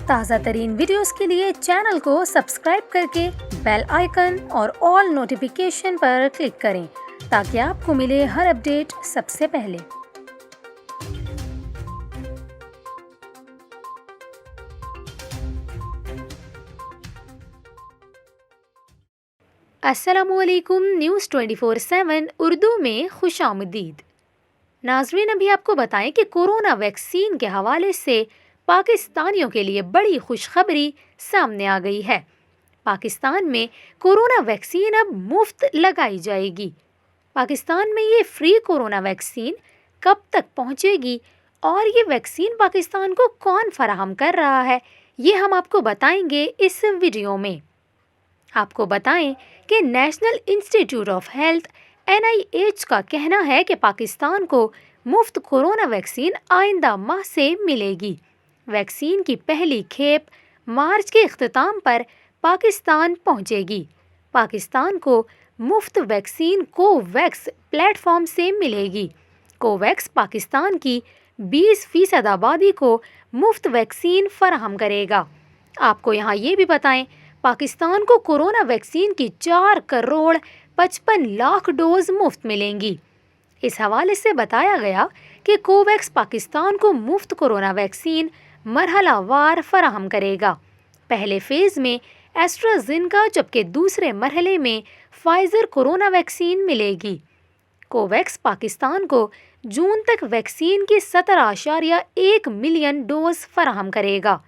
تازہ ترین ویڈیوز کے لیے چینل کو سبسکرائب کر کے بیل آئیکن اور آل نوٹیفیکیشن پر کلک کریں تاکہ آپ کو ملے ہر اپڈیٹ سب سے پہلے۔ السلام علیکم، نیوز 24/7 اردو میں خوش آمدید۔ ناظرین، ابھی آپ کو بتائیں کہ کورونا ویکسین کے حوالے سے پاکستانیوں کے لیے بڑی خوشخبری سامنے آ گئی ہے۔ پاکستان میں کورونا ویکسین اب مفت لگائی جائے گی۔ پاکستان میں یہ فری کورونا ویکسین کب تک پہنچے گی اور یہ ویکسین پاکستان کو کون فراہم کر رہا ہے، یہ ہم آپ کو بتائیں گے اس ویڈیو میں۔ آپ کو بتائیں کہ national institute of health NIH کا کہنا ہے کہ پاکستان کو مفت کورونا ویکسین آئندہ ماہ سے ملے گی۔ ویکسین کی پہلی کھیپ مارچ کے اختتام پر پاکستان پہنچے گی۔ پاکستان کو مفت ویکسین کوویکس پلیٹ فارم سے ملے گی۔ کوویکس پاکستان کی 20% آبادی کو مفت ویکسین فراہم کرے گا۔ آپ کو یہاں یہ بھی بتائیں، پاکستان کو کورونا ویکسین کی 4,55,00,000 ڈوز مفت ملیں گی۔ اس حوالے سے بتایا گیا کہ کوویکس پاکستان کو مفت کورونا ویکسین مرحلہ وار فراہم کرے گا۔ پہلے فیز میں ایسٹرازینیکا جبکہ دوسرے مرحلے میں فائزر کورونا ویکسین ملے گی۔ کوویکس پاکستان کو جون تک ویکسین کی 17.1 ملین ڈوز فراہم کرے گا۔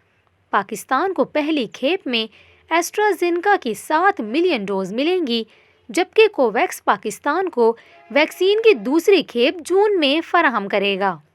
پاکستان کو پہلی کھیپ میں ایسٹرازینیکا کی 7 ملین ڈوز ملیں گی، جبکہ کوویکس پاکستان کو ویکسین کی دوسری کھیپ جون میں فراہم کرے گا۔